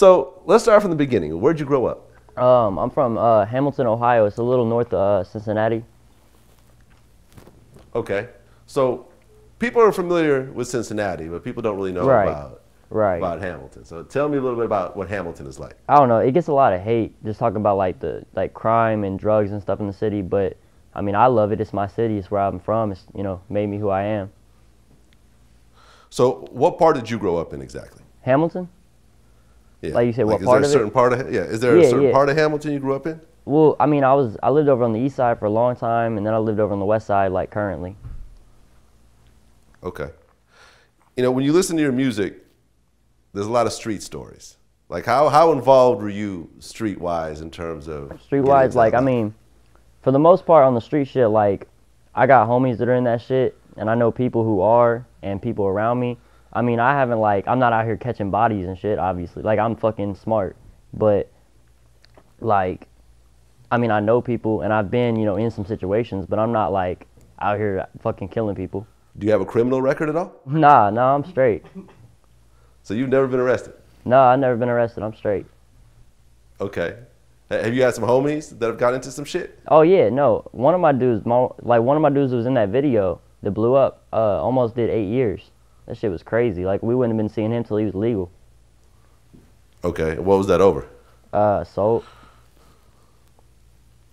So let's start from the beginning. Where'd you grow up? I'm from Hamilton, Ohio. It's a little north of Cincinnati. Okay. So people are familiar with Cincinnati, but people don't really know about Hamilton. So tell me a little bit about what Hamilton is like. I don't know. It gets a lot of hate just talking about like the crime and drugs and stuff in the city. But I mean, I love it. It's my city. It's where I'm from. It's made me who I am. So what part did you grow up in exactly? Hamilton. Yeah. Like you said, what part of it? Is there a certain part of Hamilton you grew up in? Well, I mean, I lived over on the east side for a long time, and then I lived over on the west side, like currently. Okay. When you listen to your music, there's a lot of street stories. Like how involved were you streetwise in terms of streetwise? Like, I mean, for the most part on the street shit, like I got homies that are in that shit, and I know people who are and people around me. I mean, I'm not out here catching bodies and shit, obviously. Like, I'm fucking smart. But, like, I mean, I know people, and I've been, in some situations, but I'm not, like, out here fucking killing people. Do you have a criminal record at all? Nah, I'm straight. So you've never been arrested? Nah, I've never been arrested. I'm straight. Okay. Have you had some homies that have got into some shit? Oh, yeah, no. One of my dudes who was in that video that blew up almost did 8 years. That shit was crazy. Like, we wouldn't have been seeing him till he was legal. Okay. What was that over? Assault.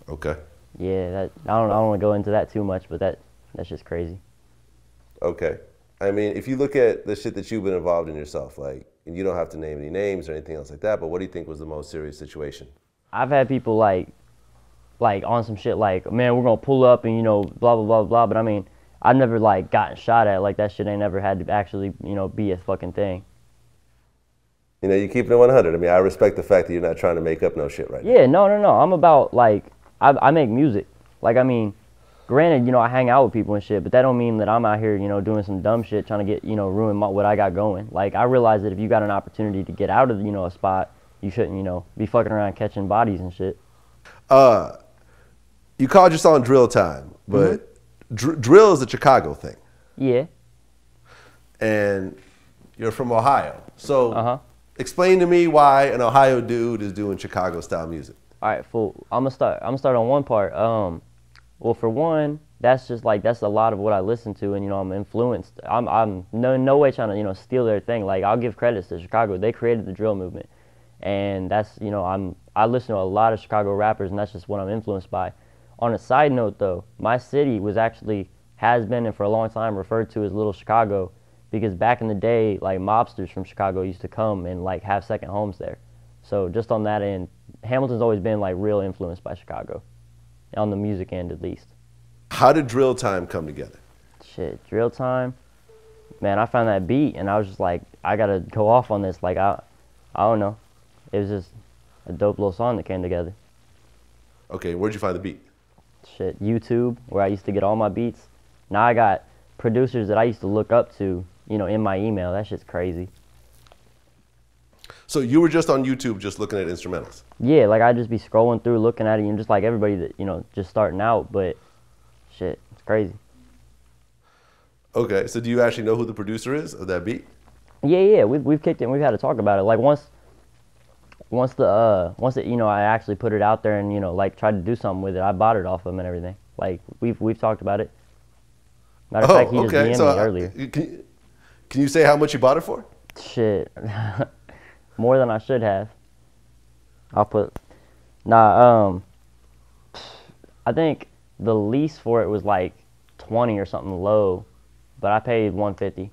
Okay. Yeah, I don't want to go into that too much, but that's just crazy. Okay. I mean, if you look at the shit that you've been involved in yourself, like, and you don't have to name any names or anything else like that, but what do you think was the most serious situation? I've had people like on some shit like, man, we're gonna pull up and blah blah blah blah. But I mean, I've never like gotten shot at. Like, that shit ain't never had to actually be a fucking thing. You're keeping it 100. I mean, I respect the fact that you're not trying to make up no shit right now. Yeah, no. I'm about, like, I make music. Like, I mean, granted, I hang out with people and shit, but that don't mean that I'm out here, doing some dumb shit trying to get, ruin what I got going. Like, I realize that if you got an opportunity to get out of, a spot, you shouldn't, be fucking around catching bodies and shit. You called your song Drill Time, but drill is a Chicago thing. Yeah. And you're from Ohio. So explain to me why an Ohio dude is doing Chicago style music. All right, fool. I'm gonna start on one part. Well, for one, that's a lot of what I listen to, and I'm influenced. I'm no way trying to steal their thing. Like, I'll give credits to Chicago. They created the drill movement, and that's I listen to a lot of Chicago rappers, and that's just what I'm influenced by. On a side note, though, my city has been and for a long time referred to as Little Chicago, because back in the day, like, mobsters from Chicago used to come and like have second homes there. So just on that end, Hamilton's always been like real influenced by Chicago, on the music end at least. How did Drill Time come together? Shit, Drill Time, man, I found that beat and I was just like, I gotta go off on this. Like, I don't know, it was just a dope little song that came together. Okay, where'd you find the beat? Shit, YouTube, where I used to get all my beats. Now I got producers that I used to look up to, in my email. That shit's crazy. So you were just on YouTube just looking at instrumentals? Yeah, like, I'd just be scrolling through, looking at it, and just like everybody that, just starting out, but shit, it's crazy. Okay, so do you actually know who the producer is of that beat? Yeah, we've kicked it and we've had to talk about it. Like, once it, I actually put it out there and, like, tried to do something with it, I bought it off him and everything. Like, we've talked about it. Matter of fact, he just DM'd me earlier. Can you say how much you bought it for? Shit, more than I should have. I think the lease for it was like 20 or something low, but I paid $150.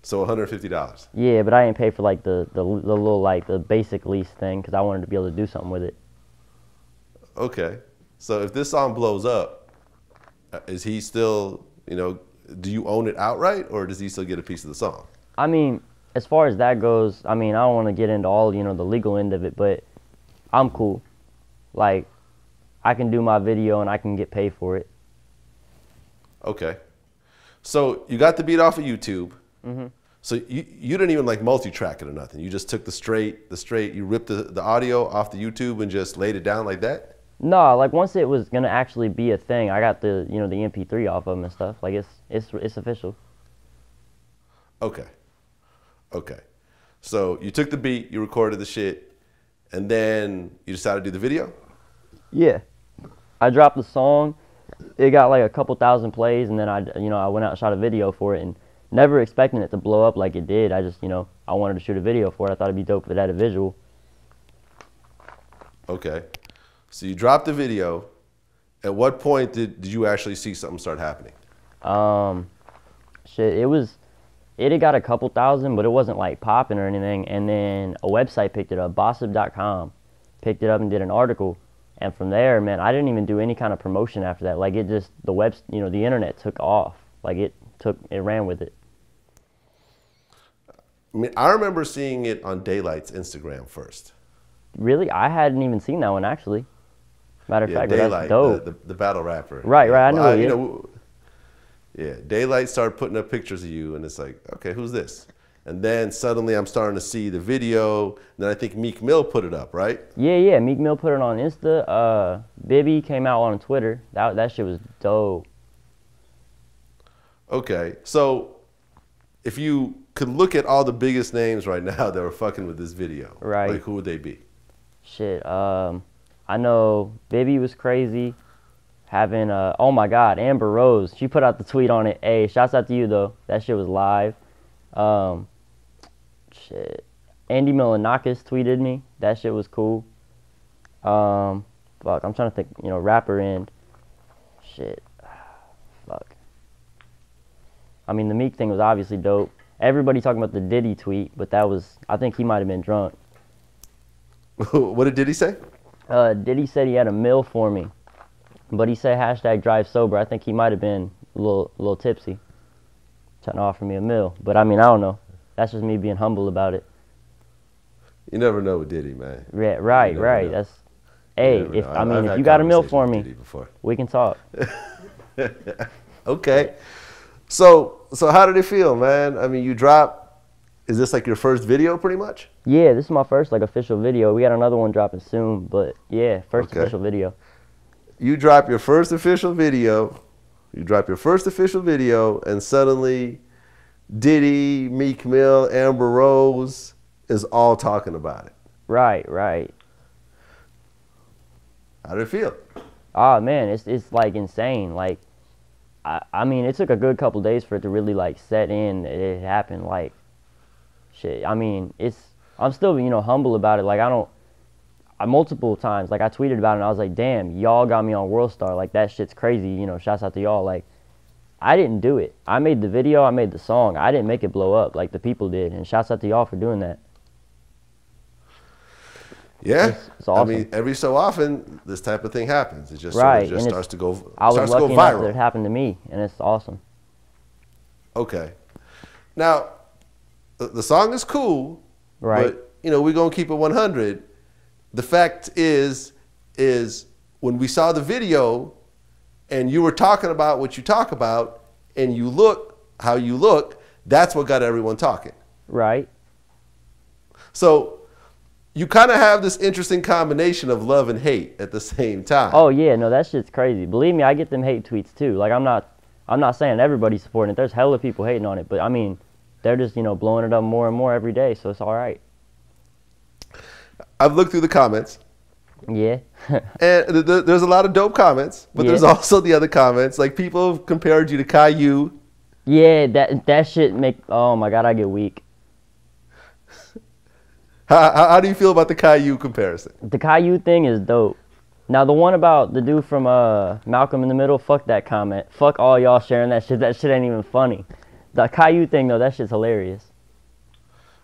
So $150. Yeah, but I didn't pay for like the little, like, the basic lease thing, because I wanted to be able to do something with it. Okay, so if this song blows up, is he still, do you own it outright, or does he still get a piece of the song? I mean, as far as that goes, I mean, I don't want to get into all, the legal end of it, but I'm cool. Like, I can do my video and I can get paid for it. Okay. So you got the beat off of YouTube. So you didn't even like multi-track it or nothing. You just took the straight, you ripped the audio off the YouTube and just laid it down like that? No, like, once it was gonna actually be a thing, I got the the MP3 off of them and stuff. Like, it's official. Okay. So you took the beat, you recorded the shit, and then you decided to do the video? Yeah. I dropped the song. It got like a couple thousand plays, and then I went out and shot a video for it, and never expecting it to blow up like it did. I just, I wanted to shoot a video for it. I thought it'd be dope if it had a visual. Okay. So you dropped the video. At what point did you actually see something start happening? Shit, it had got a couple thousand, but it wasn't like popping or anything. And then a website picked it up, bossip.com, picked it up and did an article. And from there, man, I didn't even do any kind of promotion after that. Like, it just, the internet took off. Like, it ran with it. I mean, I remember seeing it on Daylight's Instagram first. Really? I hadn't even seen that one, actually. Matter of fact, Daylight, that's dope. the battle rapper. Right, yeah, right, I well, know. Yeah, Daylight started putting up pictures of you, and it's like, okay, who's this? And then suddenly I'm starting to see the video. And then I think Meek Mill put it up, right? Yeah. Meek Mill put it on Insta. Bibby came out on Twitter. That shit was dope. Okay, so if you could look at all the biggest names right now that are fucking with this video, right? Like, who would they be? Shit. I know Bibby was crazy. Having oh my God, Amber Rose. She put out the tweet on it. Hey, shouts out to you though. That shit was live. Shit. Andy Milonakis tweeted me. That shit was cool. Fuck, I'm trying to think, rapper end. Shit. Fuck. I mean, the Meek thing was obviously dope. Everybody talking about the Diddy tweet, but I think he might have been drunk. What did Diddy say? Diddy said he had a meal for me, but he said hashtag drive sober. I think he might have been a little tipsy, trying to offer me a meal. But I mean, I don't know. That's just me being humble about it. You never know with Diddy, man. Yeah, right. Know. That's, hey, if you got a meal for me, we can talk. Okay. So how did it feel, man? I mean, you dropped, is this like your first video pretty much? Yeah, this is my first like official video. We got another one dropping soon, but yeah, first official video. You drop your first official video, and suddenly Diddy, Meek Mill, Amber Rose is all talking about it. Right. How did it feel? Oh man, it's like insane. Like, I mean, it took a good couple days for it to really like set in. It happened. Like, shit. I mean, I'm still humble about it. Like, multiple times, like I tweeted about it and I was like, damn, y'all got me on World Star. Like, that shit's crazy. Shouts out to y'all. Like, I didn't do it. I made the video. I made the song. I didn't make it blow up like the people did. And shouts out to y'all for doing that. Yeah, it's awesome. I mean, every so often this type of thing happens. It just right. sort of starts to go. I was starts to lucky go viral. enough that it happened to me, and it's awesome. Okay, now the song is cool, right? But we're gonna keep it 100. The fact is when we saw the video, and you were talking about what you talk about, and you look how you look, that's what got everyone talking. Right. So you kind of have this interesting combination of love and hate at the same time. Oh yeah, no, that shit's crazy. Believe me, I get them hate tweets too. Like, I'm not saying everybody's supporting it. There's hella people hating on it, but I mean, they're just blowing it up more and more every day, so it's all right. I've looked through the comments. Yeah. And there's a lot of dope comments, but there's also the other comments. Like, people have compared you to Caillou. Yeah, that shit oh my God, I get weak. How do you feel about the Caillou comparison? The Caillou thing is dope. Now, the one about the dude from Malcolm in the Middle, fuck that comment. Fuck all y'all sharing that shit. That shit ain't even funny. The Caillou thing, though, that shit's hilarious.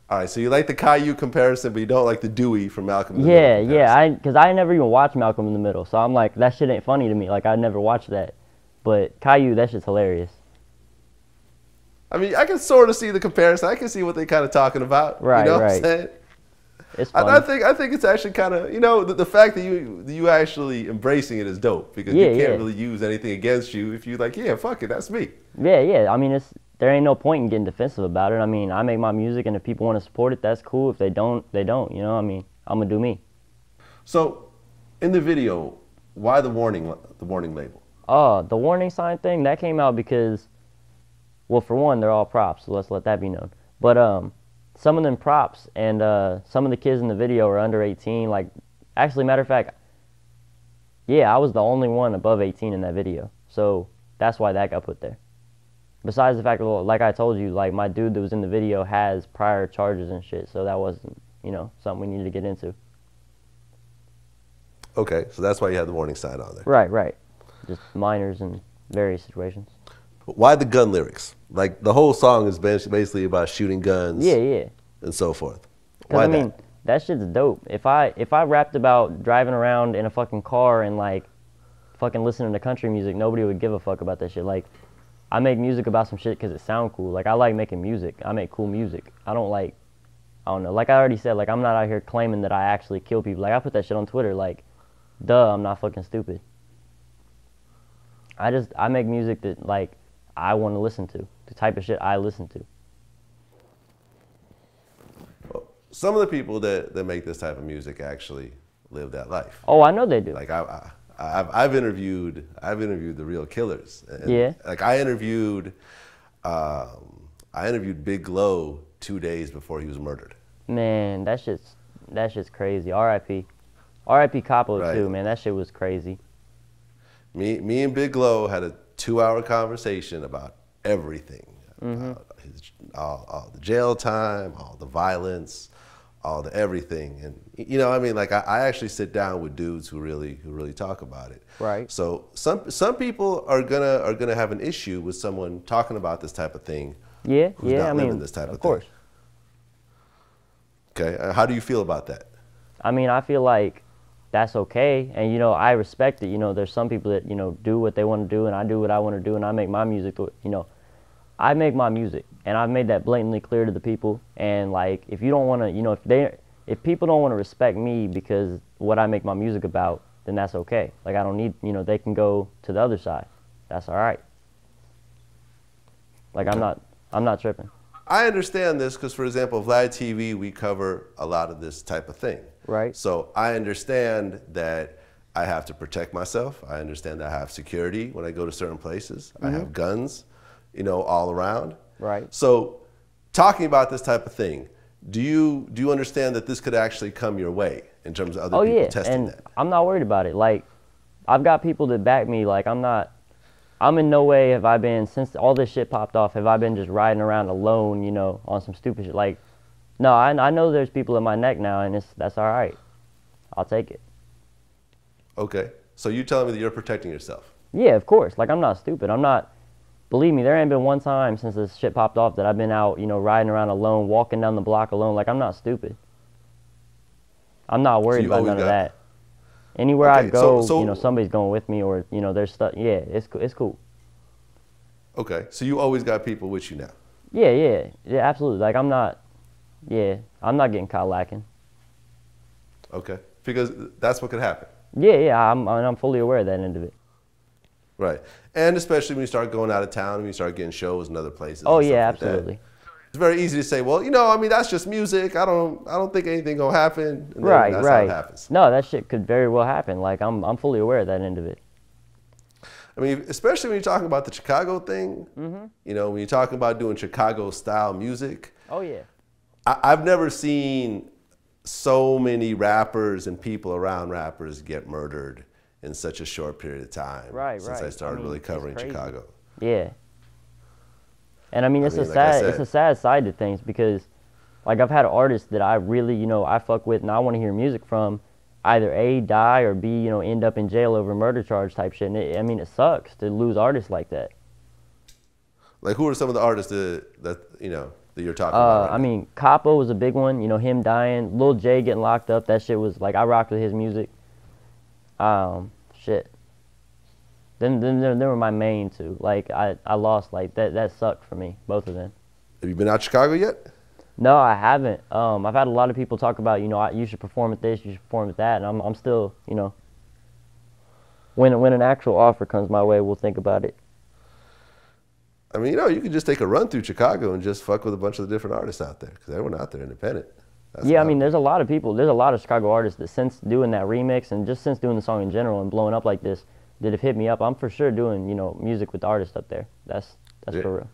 All right, so you like the Caillou comparison, but you don't like the Dewey from Malcolm in the Middle. Yeah, because I never even watched Malcolm in the Middle, so I'm like, that shit ain't funny to me. Like, I never watched that. But Caillou, that shit's hilarious. I mean, I can sort of see the comparison. I can see what they're kind of talking about. Right, you know right. What I'm saying? It's funny. I think it's actually kind of, the fact that you actually embracing it is dope, because you can't really use anything against you if you like, yeah, fuck it, that's me. Yeah. I mean, there ain't no point in getting defensive about it. I mean, I make my music, and if people want to support it, that's cool. If they don't, they don't. I mean, I'm gonna do me. So, in the video, why the warning label? The warning sign thing, that came out because, well, for one, they're all props, so let's let that be known. But some of them props and some of the kids in the video are under 18. Like, actually, matter of fact, yeah, I was the only one above 18 in that video. So that's why that got put there. Besides the fact, like I told you, like my dude that was in the video has prior charges and shit. So that wasn't, you know, something we needed to get into. Okay, so that's why you had the warning sign on there. Right, right. Just minors in various situations. Why the gun lyrics? Like the whole song is basically about shooting guns. Yeah, yeah. And so forth. Why I mean, that shit's dope. If I rapped about driving around in a fucking car and like fucking listening to country music, nobody would give a fuck about that shit. Like, I make music about some shit because it sound cool. Like, I like making music. I make cool music. I don't know. Like I already said, like I'm not out here claiming that I actually kill people. Like I put that shit on Twitter. Like, duh, I'm not fucking stupid. I make music that like I want to listen to. The type of shit I listen to. Well, some of the people that make this type of music actually live that life. Oh, I know they do. Like I've interviewed the real killers. And yeah. Like I interviewed Big Glow 2 days before he was murdered. Man, that shit's crazy. R.I.P. R.I.P. Capo right. too, man. That shit was crazy. Me and Big Glow had a 2-hour conversation about everything. About all the jail time, all the violence, all the everything. And you know, I mean, like I actually sit down with dudes who really talk about it. Right. So some people are gonna have an issue with someone talking about this type of thing. Yeah, who's yeah. not I living mean, this type of course. Thing. Okay. How do you feel about that? I mean, I feel like that's okay, and you know, I respect it. You know, there's some people that, you know, do what they want to do, and I do what I want to do, and I make my music. You know, I make my music, and I've made that blatantly clear to the people. And like, if you don't want to, you know, if people don't want to respect me because what I make my music about, then that's okay. Like, I don't need, you know, they can go to the other side. That's all right. Like, okay. I'm not tripping. I understand this because, for example, VladTV, we cover a lot of this type of thing. Right. So I understand that I have to protect myself. I understand that I have security when I go to certain places. I have guns, you know, all around. Right. So talking about this type of thing, do you understand that this could actually come your way in terms of other people testing that? I'm not worried about it. Like, I've got people that back me. Like, I'm in no way have I been, since all this shit popped off, have I been just riding around alone, you know, on some stupid shit. Like, no, I know there's people in my neck now, and that's all right. I'll take it. Okay. So you're telling me that you're protecting yourself? Yeah, of course. Like, I'm not stupid. I'm not, believe me, there ain't been one time since this shit popped off that I've been out, you know, riding around alone, walking down the block alone. Like, I'm not stupid. I'm not worried about none of that. Anywhere I go, so, you know, somebody's going with me, or, you know, there's stuff. Yeah, it's cool. Okay, so you always got people with you now? Yeah, absolutely. Like, I'm not getting caught lacking. Okay, because that's what could happen. Yeah, I'm fully aware of that end of it. Right, and especially when you start going out of town, when you start getting shows in other places. Oh yeah, absolutely. Like it's very easy to say, well, you know, I mean, that's just music. I don't think anything gonna happen. And right, that's right. How it happens. No, that shit could very well happen. Like, I'm fully aware of that end of it. I mean, especially when you're talking about the Chicago thing. You know, when you're talking about doing Chicago style music. Oh yeah. I've never seen so many rappers and people around rappers get murdered in such a short period of time. Right, since I started really covering Chicago. Yeah. And I mean, it's a sad side to things, because like, I've had artists that I really, you know, I fuck with and I want to hear music from, either A, die, or B, you know, end up in jail over murder charge type shit. And I mean, it sucks to lose artists like that. Like, who are some of the artists that you know, that you're talking about? Right I mean, Capo was a big one, you know, him dying, Lil J getting locked up. That shit was like, I rocked with his music. Shit. Then they were my main two. Like, I lost, like, that sucked for me, both of them. Have you been out to Chicago yet? No, I haven't. I've had a lot of people talk about, you know, you should perform at this, you should perform at that, and I'm still, you know, when an actual offer comes my way, we'll think about it. I mean, you know, you could just take a run through Chicago and just fuck with a bunch of the different artists out there, because everyone out there independent. Yeah, I mean, there's a lot of people, there's a lot of Chicago artists that since doing that remix and just since doing the song in general and blowing up like this, that have hit me up. I'm for sure doing, you know, music with artists up there. That's for real.